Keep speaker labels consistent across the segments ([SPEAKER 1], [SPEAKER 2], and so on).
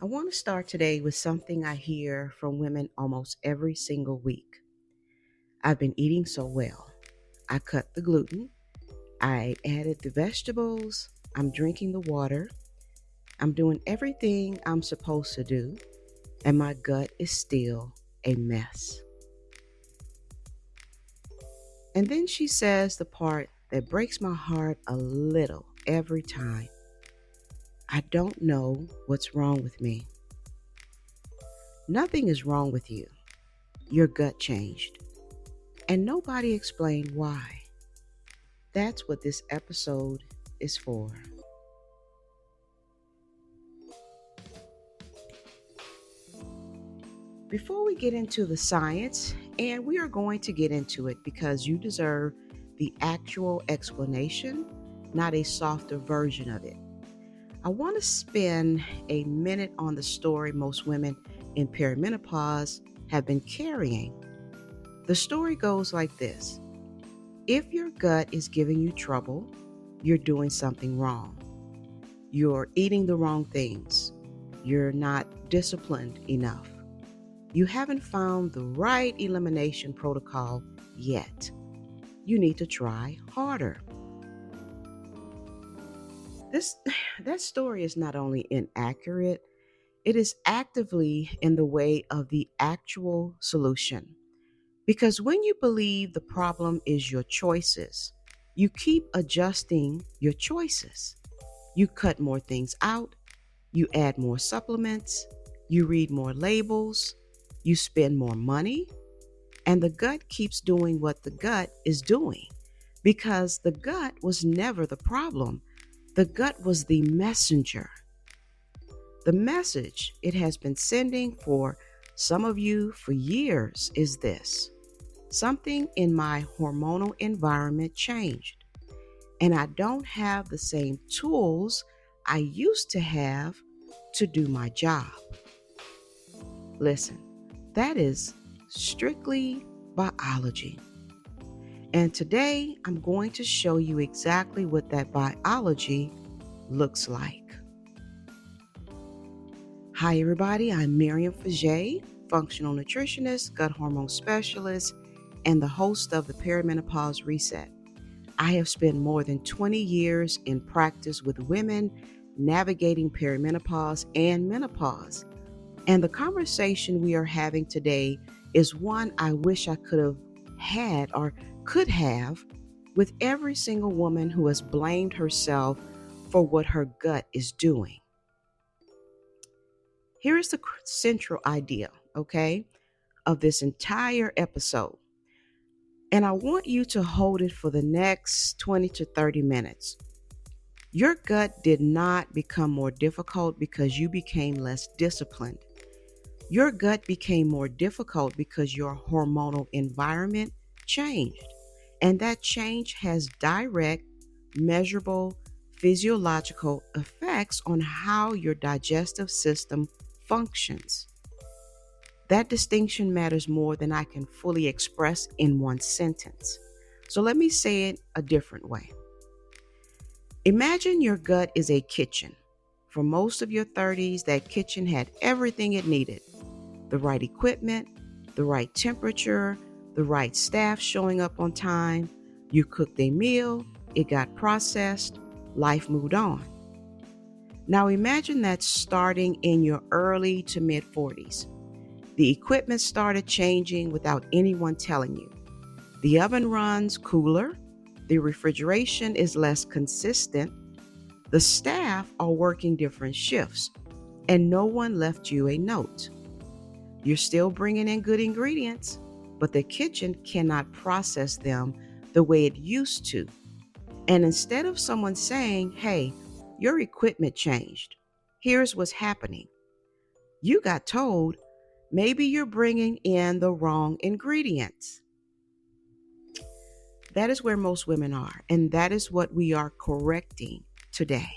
[SPEAKER 1] I want to start today with something I hear from women almost every single week. I've been eating so well. I cut the gluten, I added the vegetables, I'm drinking the water, I'm doing everything I'm supposed to do, and my gut is still a mess. And then she says the part that breaks my heart a little every time. I don't know what's wrong with me. Nothing is wrong with you. Your gut changed. And nobody explained why. That's what this episode is for. Before we get into the science, and we are going to get into it because you deserve the actual explanation, not a softer version of it. I want to spend a minute on the story most women in perimenopause have been carrying. The story goes like this. If your gut is giving you trouble, you're doing something wrong. You're eating the wrong things. You're not disciplined enough. You haven't found the right elimination protocol yet. You need to try harder. That story is not only inaccurate, it is actively in the way of the actual solution. Because when you believe the problem is your choices, you keep adjusting your choices. You cut more things out, you add more supplements, you read more labels, you spend more money, and the gut keeps doing what the gut is doing because the gut was never the problem. The gut was the messenger. The message it has been sending for some of you for years is this. Something in my hormonal environment changed, and I don't have the same tools I used to have to do my job. Listen, that is strictly biology. And today I'm going to show you exactly what that biology looks like. Hi, everybody. I'm Miriam, functional nutritionist, gut hormone specialist, and the host of the Perimenopause Reset. I have spent more than 20 years in practice with women navigating perimenopause and menopause. And the conversation we are having today is one I wish I could have had or could have with every single woman who has blamed herself for what her gut is doing. Here is the central idea, okay, of this entire episode. And I want you to hold it for the next 20 to 30 minutes. Your gut did not become more difficult because you became less disciplined. Your gut became more difficult because your hormonal environment changed. And that change has direct, measurable, physiological effects on how your digestive system functions. That distinction matters more than I can fully express in one sentence. So let me say it a different way. Imagine your gut is a kitchen. For most of your 30s, that kitchen had everything it needed. The right equipment, the right temperature, the right staff showing up on time. You cooked a meal, it got processed, life moved on. Now imagine that starting in your early to mid 40s. The equipment started changing without anyone telling you. The oven runs cooler, the refrigeration is less consistent, the staff are working different shifts, and no one left you a note. You're still bringing in good ingredients, but the kitchen cannot process them the way it used to. And instead of someone saying, hey, your equipment changed, here's what's happening. You got told, maybe you're bringing in the wrong ingredients. That is where most women are, and that is what we are correcting today.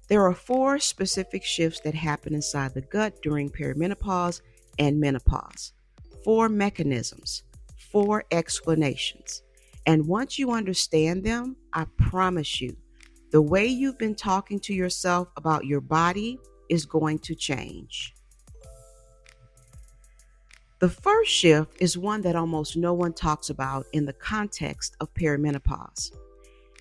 [SPEAKER 1] There are 4 specific shifts that happen inside the gut during perimenopause and menopause. 4 mechanisms, 4 explanations. And once you understand them, I promise you, the way you've been talking to yourself about your body is going to change. The first shift is one that almost no one talks about in the context of perimenopause,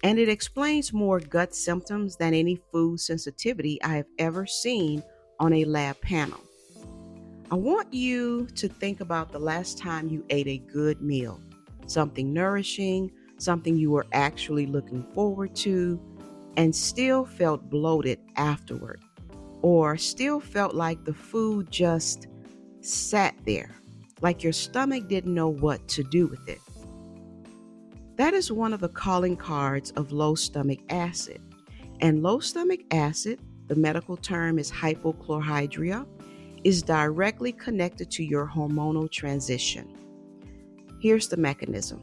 [SPEAKER 1] and it explains more gut symptoms than any food sensitivity I have ever seen on a lab panel. I want you to think about the last time you ate a good meal, something nourishing, something you were actually looking forward to, and still felt bloated afterward, or still felt like the food just sat there, like your stomach didn't know what to do with it. That is one of the calling cards of low stomach acid. And low stomach acid, the medical term is hypochlorhydria, is directly connected to your hormonal transition. Here's the mechanism.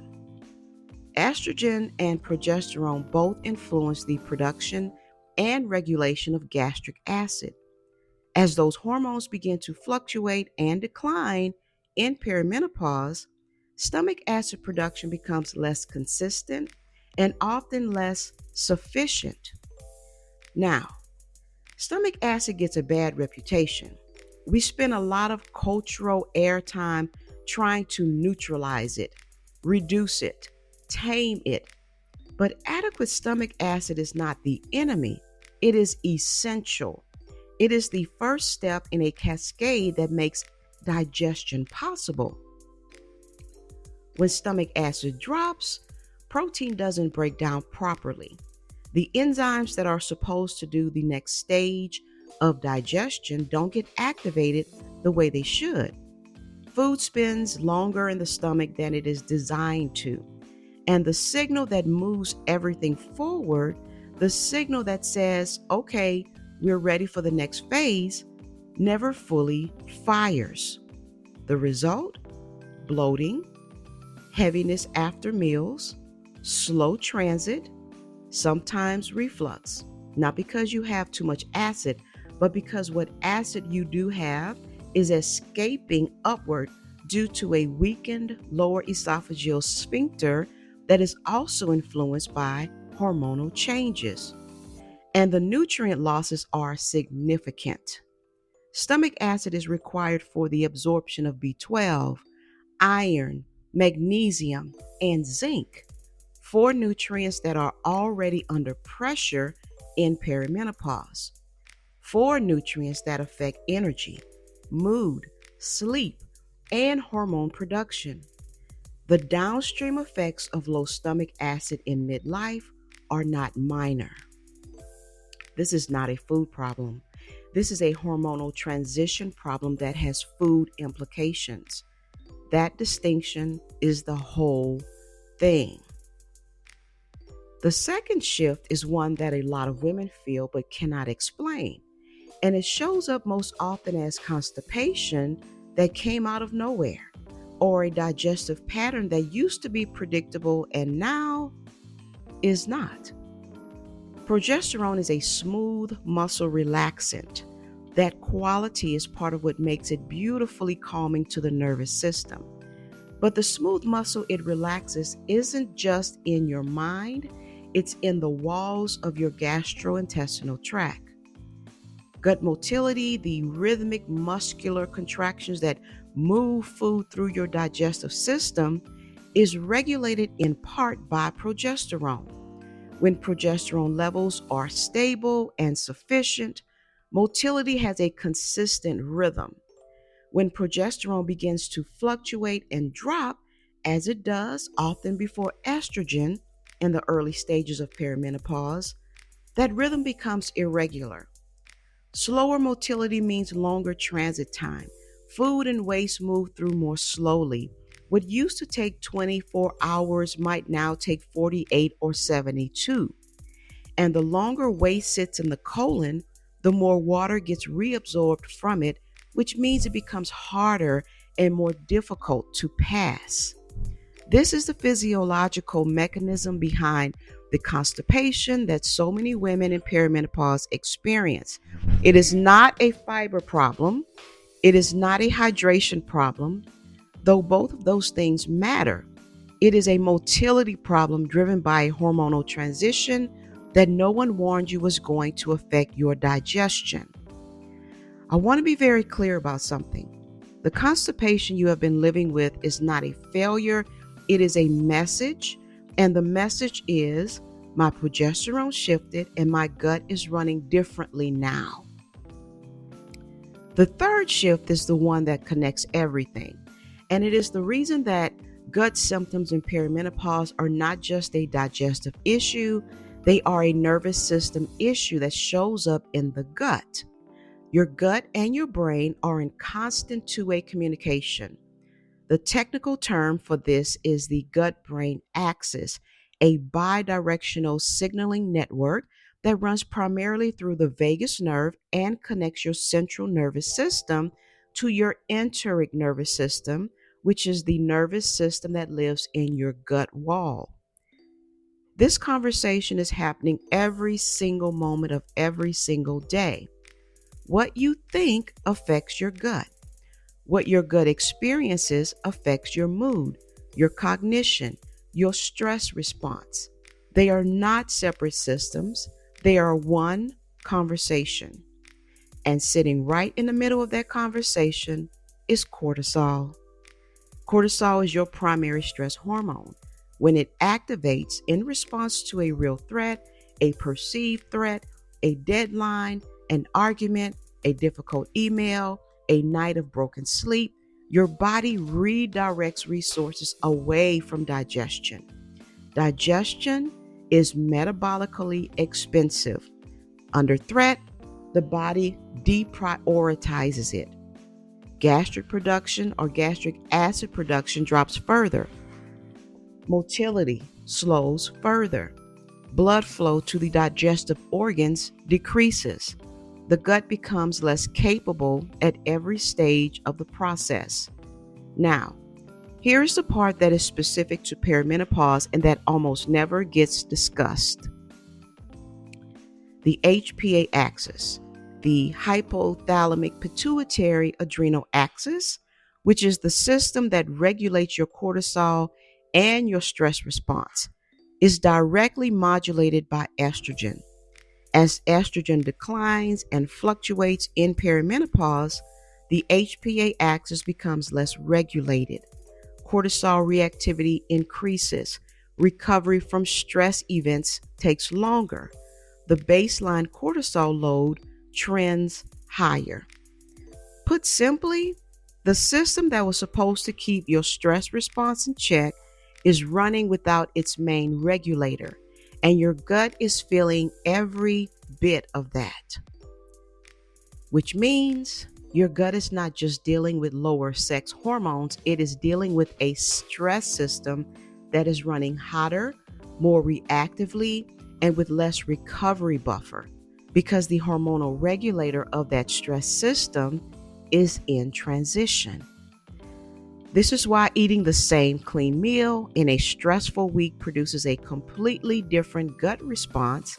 [SPEAKER 1] Estrogen and progesterone both influence the production and regulation of gastric acid. As those hormones begin to fluctuate and decline in perimenopause, stomach acid production becomes less consistent and often less sufficient. Now, stomach acid gets a bad reputation. We spend a lot of cultural airtime trying to neutralize it, reduce it, tame it. But adequate stomach acid is not the enemy, it is essential. It is the first step in a cascade that makes digestion possible. When stomach acid drops, protein doesn't break down properly. The enzymes that are supposed to do the next stage of digestion don't get activated the way they should. Food spends longer in the stomach than it is designed to. And the signal that moves everything forward, the signal that says, okay, we're ready for the next phase, never fully fires. The result? Bloating, heaviness after meals, slow transit, sometimes reflux. Not because you have too much acid, but because what acid you do have is escaping upward due to a weakened lower esophageal sphincter that is also influenced by hormonal changes. And the nutrient losses are significant. Stomach acid is required for the absorption of B12, iron, magnesium, and zinc, four nutrients that are already under pressure in perimenopause. Four nutrients that affect energy, mood, sleep, and hormone production. The downstream effects of low stomach acid in midlife are not minor. This is not a food problem. This is a hormonal transition problem that has food implications. That distinction is the whole thing. The second shift is one that a lot of women feel but cannot explain. And it shows up most often as constipation that came out of nowhere, or a digestive pattern that used to be predictable and now is not. Progesterone is a smooth muscle relaxant. That quality is part of what makes it beautifully calming to the nervous system. But the smooth muscle it relaxes isn't just in your mind, it's in the walls of your gastrointestinal tract. Gut motility, the rhythmic muscular contractions that move food through your digestive system, is regulated in part by progesterone. When progesterone levels are stable and sufficient, motility has a consistent rhythm. When progesterone begins to fluctuate and drop, as it does often before estrogen in the early stages of perimenopause, that rhythm becomes irregular. Slower motility means longer transit time. Food and waste move through more slowly. What used to take 24 hours might now take 48 or 72. And the longer waste sits in the colon, the more water gets reabsorbed from it, which means it becomes harder and more difficult to pass. This is the physiological mechanism behind the constipation that so many women in perimenopause experience. It is not a fiber problem. It is not a hydration problem, though both of those things matter. It is a motility problem driven by a hormonal transition that no one warned you was going to affect your digestion. I want to be very clear about something. The constipation you have been living with is not a failure, it is a message. And the message is my progesterone shifted and my gut is running differently now. The third shift is the one that connects everything. And it is the reason that gut symptoms in perimenopause are not just a digestive issue, they are a nervous system issue that shows up in the gut. Your gut and your brain are in constant two-way communication. The technical term for this is the gut-brain axis, a bidirectional signaling network that runs primarily through the vagus nerve and connects your central nervous system to your enteric nervous system, which is the nervous system that lives in your gut wall. This conversation is happening every single moment of every single day. What you think affects your gut. What your gut experiences affects your mood, your cognition, your stress response. They are not separate systems. They are one conversation. And sitting right in the middle of that conversation is cortisol. Cortisol is your primary stress hormone. When it activates in response to a real threat, a perceived threat, a deadline, an argument, a difficult email, a night of broken sleep, your body redirects resources away from digestion. Digestion is metabolically expensive. Under threat, the body deprioritizes it. Gastric production or gastric acid production drops further. Motility slows further. Blood flow to the digestive organs decreases. The gut becomes less capable at every stage of the process. Now, here's the part that is specific to perimenopause and that almost never gets discussed. The HPA axis, the hypothalamic pituitary adrenal axis, which is the system that regulates your cortisol and your stress response, is directly modulated by estrogen. As estrogen declines and fluctuates in perimenopause, the HPA axis becomes less regulated. Cortisol reactivity increases. Recovery from stress events takes longer. The baseline cortisol load trends higher. Put simply, the system that was supposed to keep your stress response in check is running without its main regulator, and your gut is feeling every bit of that. Which means your gut is not just dealing with lower sex hormones, it is dealing with a stress system that is running hotter, more reactively, and with less recovery buffer, because the hormonal regulator of that stress system is in transition. This is why eating the same clean meal in a stressful week produces a completely different gut response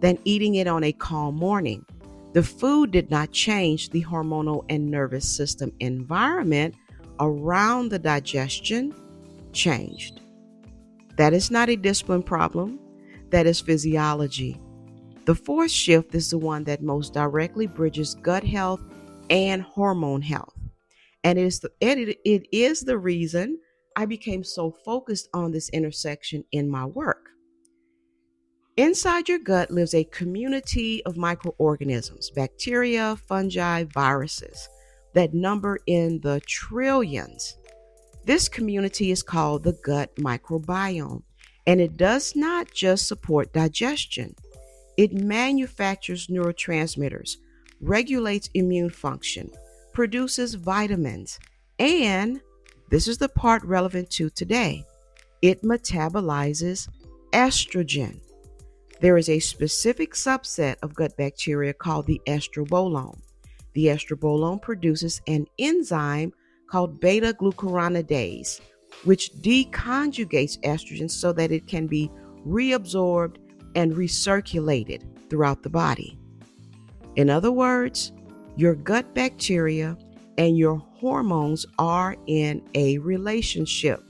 [SPEAKER 1] than eating it on a calm morning. The food did not change the hormonal and nervous system environment around the digestion changed. That is not a discipline problem. That is physiology. The fourth shift is the one that most directly bridges gut health and hormone health. And it is the reason I became so focused on this intersection in my work. Inside your gut lives a community of microorganisms, bacteria, fungi, viruses, that number in the trillions. This community is called the gut microbiome, and it does not just support digestion. It manufactures neurotransmitters, regulates immune function, produces vitamins, and this is the part relevant to today, it metabolizes estrogen. There is a specific subset of gut bacteria called the estrobolome. The estrobolome produces an enzyme called beta-glucuronidase, which deconjugates estrogen so that it can be reabsorbed and recirculated throughout the body. In other words, your gut bacteria and your hormones are in a relationship.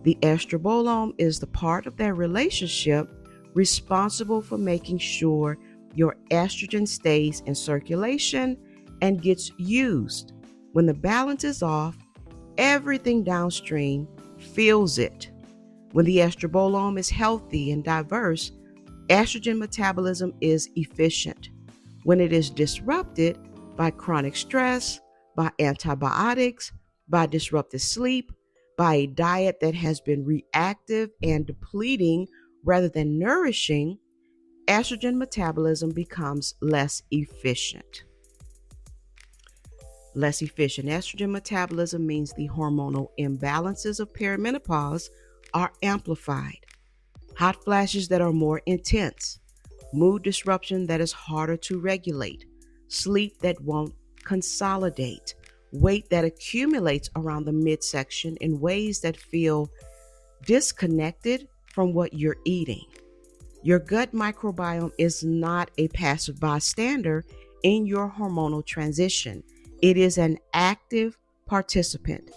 [SPEAKER 1] The estrobolome is the part of that relationship responsible for making sure your estrogen stays in circulation and gets used. When the balance is off, everything downstream feels it. When the estrobolome is healthy and diverse, estrogen metabolism is efficient. When it is disrupted by chronic stress, by antibiotics, by disrupted sleep, by a diet that has been reactive and depleting rather than nourishing, estrogen metabolism becomes less efficient. Less efficient estrogen metabolism means the hormonal imbalances of perimenopause are amplified. Hot flashes that are more intense, mood disruption that is harder to regulate, sleep that won't consolidate, weight that accumulates around the midsection in ways that feel disconnected from what you're eating. Your gut microbiome is not a passive bystander in your hormonal transition. It is an active participant,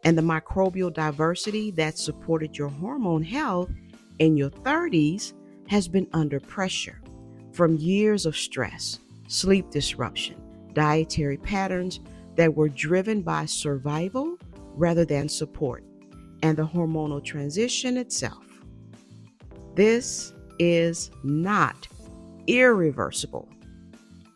[SPEAKER 1] and the microbial diversity that supported your hormone health in your 30s has been under pressure from years of stress, sleep disruption, dietary patterns that were driven by survival rather than support, and the hormonal transition itself. This is not irreversible.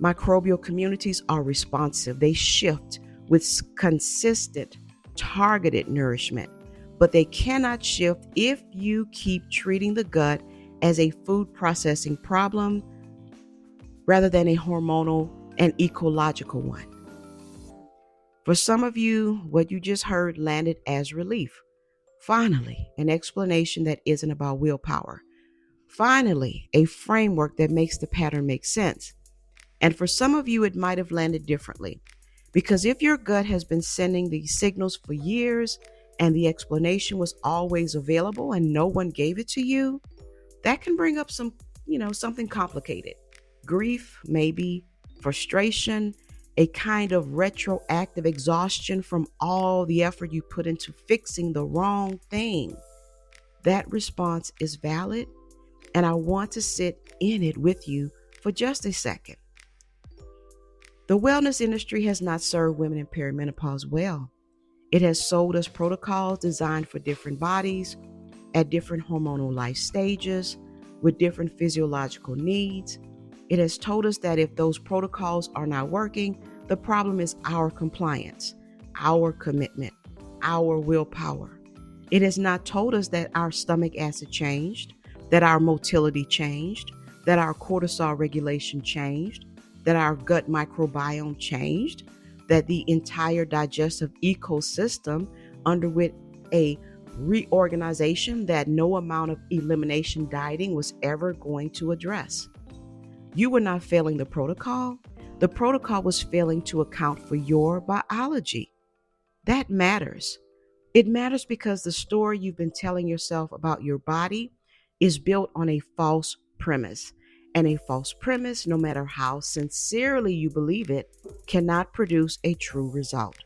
[SPEAKER 1] Microbial communities are responsive. They shift with consistent, targeted nourishment, but they cannot shift if you keep treating the gut as a food processing problem rather than a hormonal and ecological one. For some of you, what you just heard landed as relief. Finally, an explanation that isn't about willpower. Finally, a framework that makes the pattern make sense. And for some of you, it might have landed differently. Because if your gut has been sending these signals for years and the explanation was always available and no one gave it to you, that can bring up something complicated. Grief, maybe, frustration, a kind of retroactive exhaustion from all the effort you put into fixing the wrong thing. That response is valid, and I want to sit in it with you for just a second. The wellness industry has not served women in perimenopause well. It has sold us protocols designed for different bodies, at different hormonal life stages, with different physiological needs. It has told us that if those protocols are not working, the problem is our compliance, our commitment, our willpower. It has not told us that our stomach acid changed, that our motility changed, that our cortisol regulation changed, that our gut microbiome changed, that the entire digestive ecosystem underwent a reorganization that no amount of elimination dieting was ever going to address. You were not failing the protocol. The protocol was failing to account for your biology. That matters. It matters because the story you've been telling yourself about your body is built on a false premise. And a false premise, no matter how sincerely you believe it, cannot produce a true result.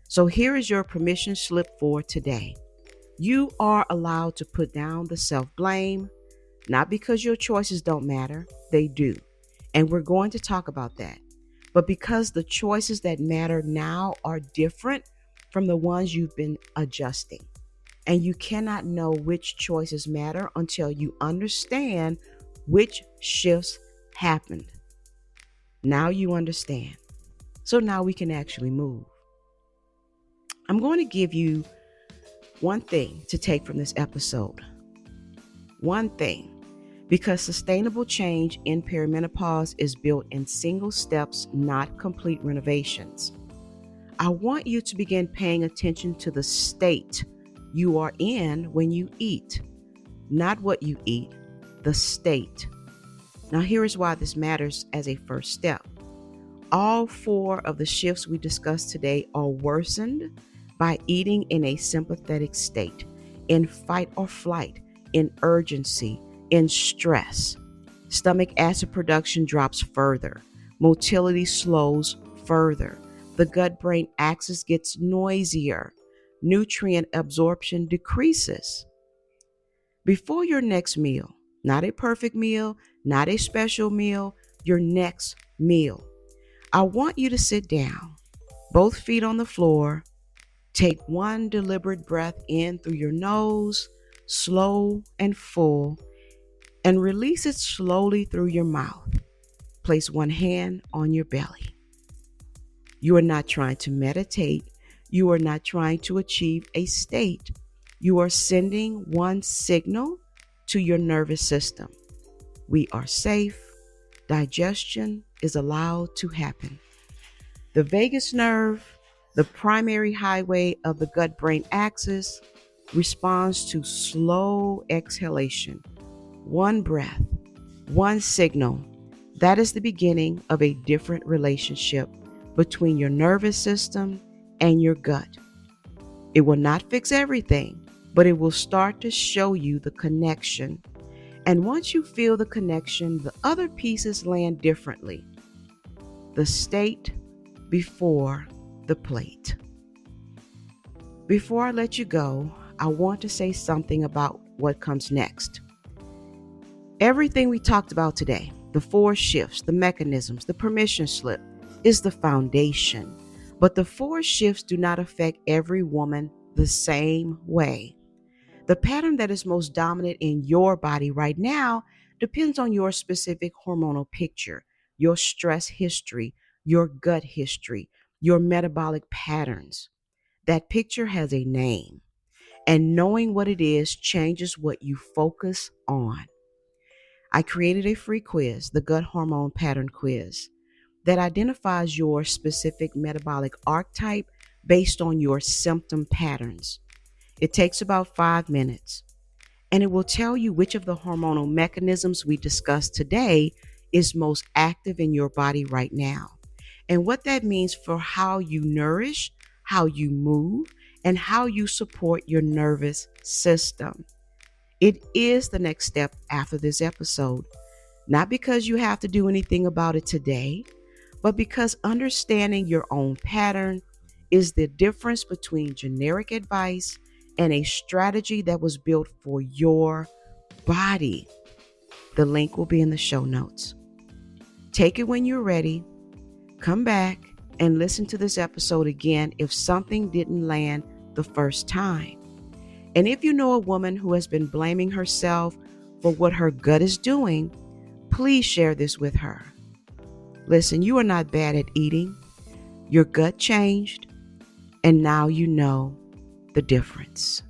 [SPEAKER 1] So here is your permission slip for today. You are allowed to put down the self-blame, not because your choices don't matter, they do. And we're going to talk about that. But because the choices that matter now are different from the ones you've been adjusting. And you cannot know which choices matter until you understand which shifts happened. Now you understand. So now we can actually move. I'm going to give you one thing to take from this episode. One thing. Because sustainable change in perimenopause is built in single steps, not complete renovations. I want you to begin paying attention to the state you are in when you eat. Not what you eat, the state. Now here is why this matters as a first step. All 4 of the shifts we discussed today are worsened by eating in a sympathetic state, in fight or flight, in urgency, in stress. Stomach acid production drops further. Motility slows further. The gut-brain axis gets noisier. Nutrient absorption decreases. Before your next meal, not a perfect meal, not a special meal, your next meal, I want you to sit down, both feet on the floor. Take one deliberate breath in through your nose, slow and full, and release it slowly through your mouth. Place one hand on your belly. You are not trying to meditate. You are not trying to achieve a state. You are sending one signal to your nervous system. We are safe. Digestion is allowed to happen. The vagus nerve, the primary highway of the gut-brain axis, responds to slow exhalation. One breath, one signal. That is the beginning of a different relationship between your nervous system and your gut. It will not fix everything, but it will start to show you the connection. And once you feel the connection, the other pieces land differently. The state before the plate. Before I let you go, I want to say something about what comes next. Everything we talked about today, the 4 shifts, the mechanisms, the permission slip, is the foundation. But the 4 shifts do not affect every woman the same way. The pattern that is most dominant in your body right now depends on your specific hormonal picture, your stress history, your gut history, your metabolic patterns. That picture has a name, and knowing what it is changes what you focus on. I created a free quiz, the Gut Hormone Pattern Quiz, that identifies your specific metabolic archetype based on your symptom patterns. It takes about 5 minutes, and it will tell you which of the hormonal mechanisms we discussed today is most active in your body right now, and what that means for how you nourish, how you move, and how you support your nervous system. It is the next step after this episode, not because you have to do anything about it today, but because understanding your own pattern is the difference between generic advice and a strategy that was built for your body. The link will be in the show notes. Take it when you're ready. Come back and listen to this episode again if something didn't land the first time. And if you know a woman who has been blaming herself for what her gut is doing, please share this with her. Listen, you are not bad at eating. Your gut changed, and now you know the difference.